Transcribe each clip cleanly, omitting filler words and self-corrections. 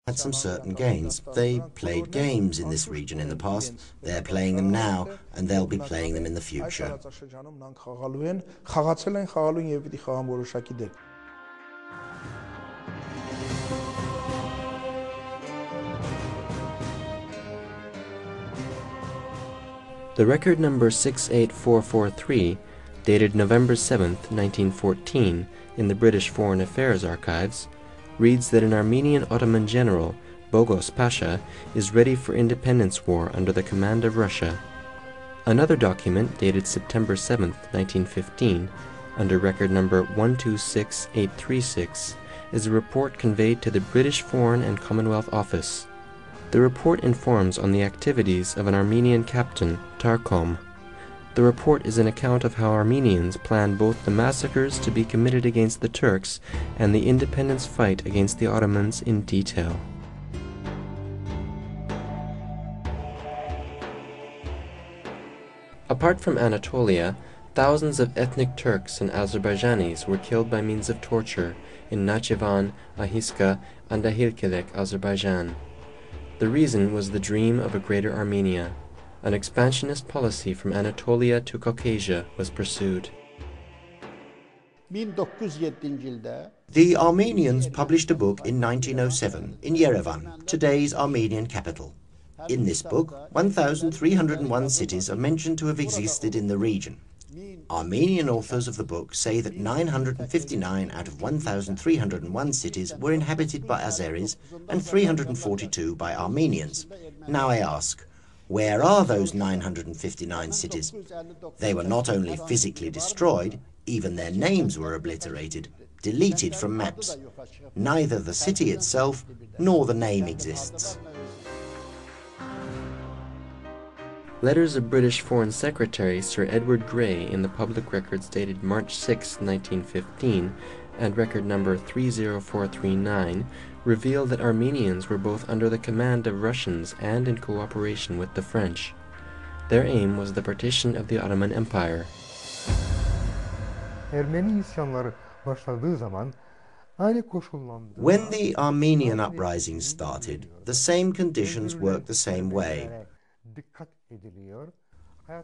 had some certain gains. They played games in this region in the past, they're playing them now, and they'll be playing them in the future. The record number 68443, dated November 7, 1914, in the British Foreign Affairs Archives, reads that an Armenian Ottoman general, Bogos Pasha, is ready for independence war under the command of Russia. Another document, dated September 7, 1915, under record number 126836, is a report conveyed to the British Foreign and Commonwealth Office. The report informs on the activities of an Armenian captain, Tarkom. The report is an account of how Armenians planned both the massacres to be committed against the Turks and the independence fight against the Ottomans in detail. Apart from Anatolia, thousands of ethnic Turks and Azerbaijanis were killed by means of torture in Nakhchivan, Ahiska, and Dahilkelek, Azerbaijan. The reason was the dream of a greater Armenia. An expansionist policy from Anatolia to Caucasia was pursued. The Armenians published a book in 1907 in Yerevan, today's Armenian capital. In this book, 1,301 cities are mentioned to have existed in the region. Armenian authors of the book say that 959 out of 1,301 cities were inhabited by Azeris and 342 by Armenians. Now I ask, where are those 959 cities? They were not only physically destroyed, even their names were obliterated, deleted from maps. Neither the city itself nor the name exists. Letters of British Foreign Secretary Sir Edward Grey in the public records dated March 6, 1915, and record number 30439, reveal that Armenians were both under the command of Russians and in cooperation with the French. Their aim was the partition of the Ottoman Empire. When the Armenian uprising started, the same conditions worked the same way.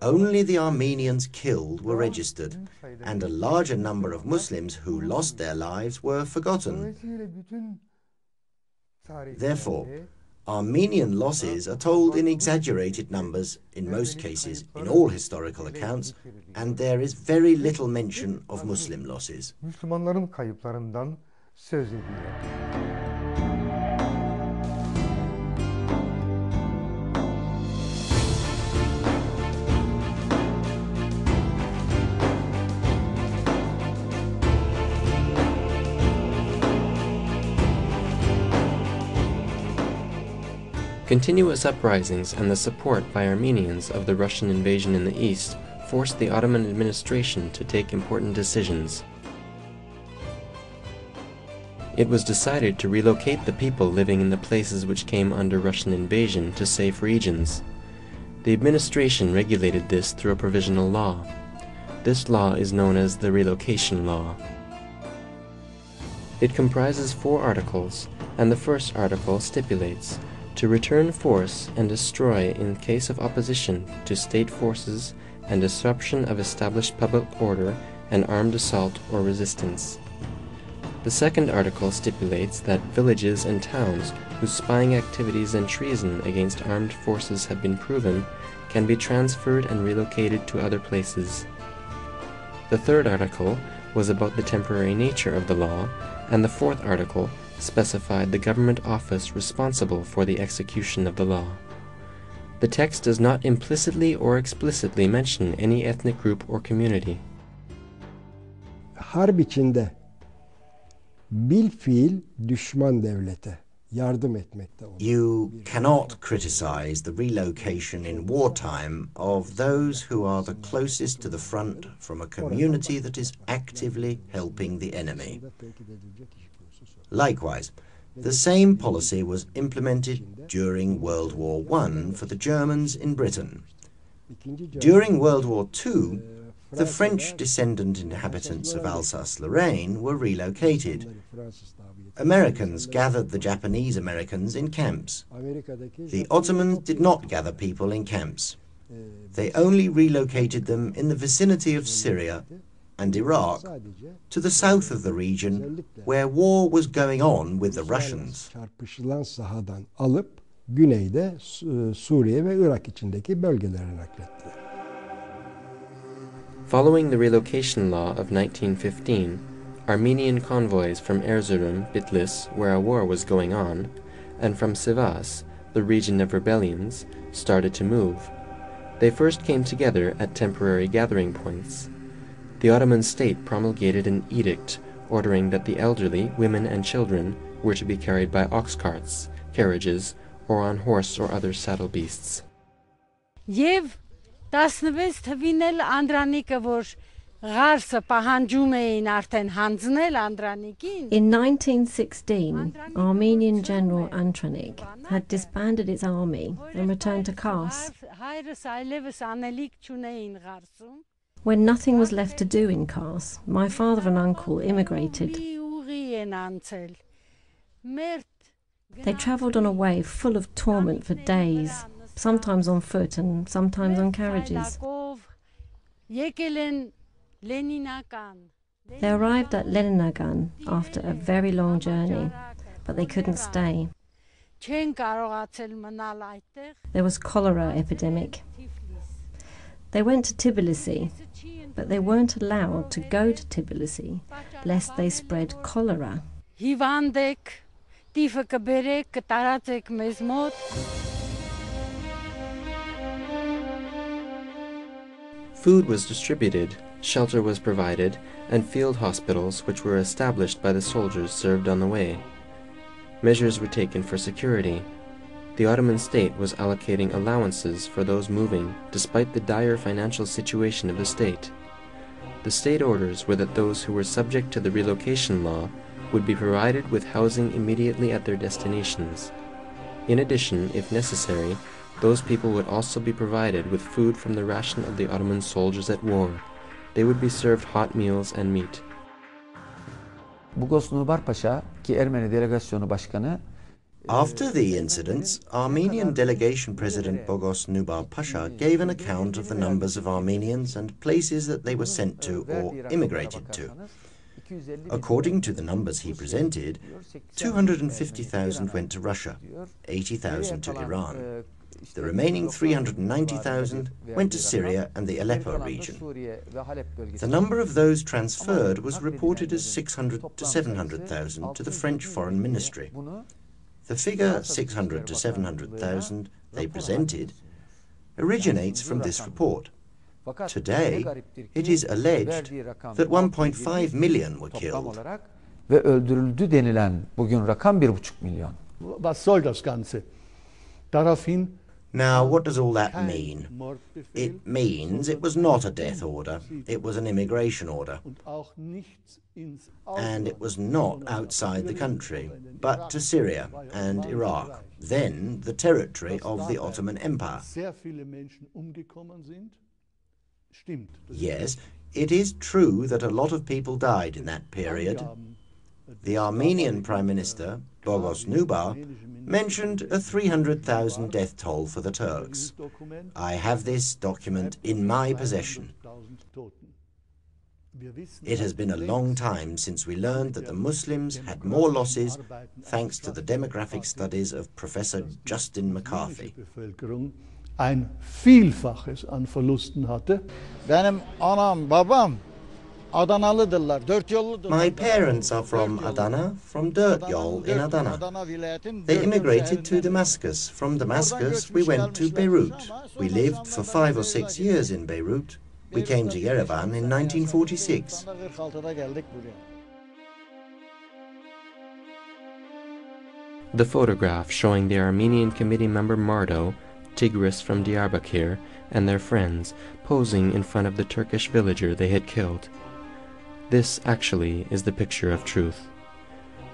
Only the Armenians killed were registered, and a larger number of Muslims who lost their lives were forgotten. Therefore, Armenian losses are told in exaggerated numbers in most cases in all historical accounts, and there is very little mention of Muslim losses. Continuous uprisings and the support by Armenians of the Russian invasion in the east forced the Ottoman administration to take important decisions. It was decided to relocate the people living in the places which came under Russian invasion to safe regions. The administration regulated this through a provisional law. This law is known as the Relocation Law. It comprises 4 articles, and the first article stipulates to return force and destroy in case of opposition to state forces and disruption of established public order and armed assault or resistance. The second article stipulates that villages and towns whose spying activities and treason against armed forces have been proven can be transferred and relocated to other places. The third article was about the temporary nature of the law, and the fourth article specified the government office responsible for the execution of the law. The text does not implicitly or explicitly mention any ethnic group or community. Harp içinde bilfiil düşman devlete yardım etmekte olur. You cannot criticize the relocation in wartime of those who are the closest to the front from a community that is actively helping the enemy. Likewise, the same policy was implemented during World War I for the Germans in Britain. During World War II, the French descendant inhabitants of Alsace-Lorraine were relocated. Americans gathered the Japanese Americans in camps. The Ottomans did not gather people in camps. They only relocated them in the vicinity of Syria and Iraq to the south of the region where war was going on with the Russians. Çarpışılan sahadan alıp güneyde Suriye ve Irak içindeki bölgelere naklettiler. Following the relocation law of 1915, Armenian convoys from Erzurum, Bitlis, where a war was going on, and from Sivas, the region of rebellions, started to move. They first came together at temporary gathering points. The Ottoman state promulgated an edict ordering that the elderly, women and children were to be carried by ox carts, carriages, or on horse or other saddle beasts. Եվ 16 թվին էլ Անդրանիկը որ Ղարսը պահանջում էին արդեն հանձնել Անդրանիկին. In 1916, Armenian General Andranik had disbanded its army and returned to Kars. Հայրս այլևս անելիք չունեին Ղարսում. When nothing was left to do in Kars, my father and uncle immigrated. Ուղի են անցել. Մերթ They travelled on a way full of torment for days, sometimes on foot and sometimes on carriages. Եկել են Լենինական. They arrived at Leninagan after a very long journey, but they couldn't stay. Չեն կարողացել մնալ այդտեղ. There was cholera epidemic. They went to Tbilisi, but they weren't allowed to go to Tbilisi lest they spread cholera. Հիվանդ եք, տիֆը կբերեք, կտարածեք մեզ մոտ. Food was distributed, shelter was provided, and field hospitals which were established by the soldiers served on the way. Measures were taken for security. The Ottoman state was allocating allowances for those moving despite the dire financial situation of the state. The state orders were that those who were subject to the relocation law would be provided with housing immediately at their destinations. In addition, if necessary, those people would also be provided with food from the ration of the Ottoman soldiers at war. They would be served hot meals and meat. Bogos Nubar Pasha, ki Ermeni delegasyonu başkanı, After the incidents, Armenian delegation president Bogos Nubar Pasha gave an account of the numbers of Armenians and places that they were sent to or immigrated to. According to the numbers he presented, 250,000 went to Russia, 80,000 to Iran. The remaining 390,000 went to Syria and the Aleppo region. The number of those transferred was reported as 600 to 700,000 to the French Foreign Ministry. The figure 600 to 700,000 they presented originates from this report. Today, it is alleged that 1.5 million were killed. ve öldürüldü denilen bugün rakam 1,5 milyon. Was soll das Ganze? Daraufhin Now, what does all that mean? It means it was not a death order, it was an immigration order. And it was not outside the country, but to Syria and Iraq, then the territory of the Ottoman Empire. Yes, it is true that a lot of people died in that period. The Armenian Prime Minister, Bogos Nubar, mentioned a 300,000 death toll for the Turks. I have this document in my possession. It has been a long time since we learned that the Muslims had more losses thanks to the demographic studies of Professor Justin McCarthy. Ein Vielfaches an Verlusten hatte. Benim anam, babam Adanalıdırlar, dört yolludur. My parents are from Adana, from Dörtyol in Adana. They immigrated to Damascus. From Damascus, we went to Beirut. We lived for 5 or 6 years in Beirut. We came to Yerevan in 1946. The photograph showing the Armenian committee member Mardo, Tigris from Diyarbakir, and their friends posing in front of the Turkish villager they had killed. This, actually, is the picture of truth.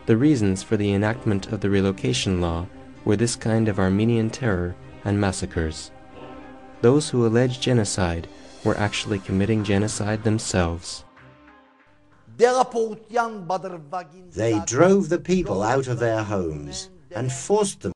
The reasons for the enactment of the relocation law were this kind of Armenian terror and massacres. Those who alleged genocide were actually committing genocide themselves. They drove the people out of their homes and forced them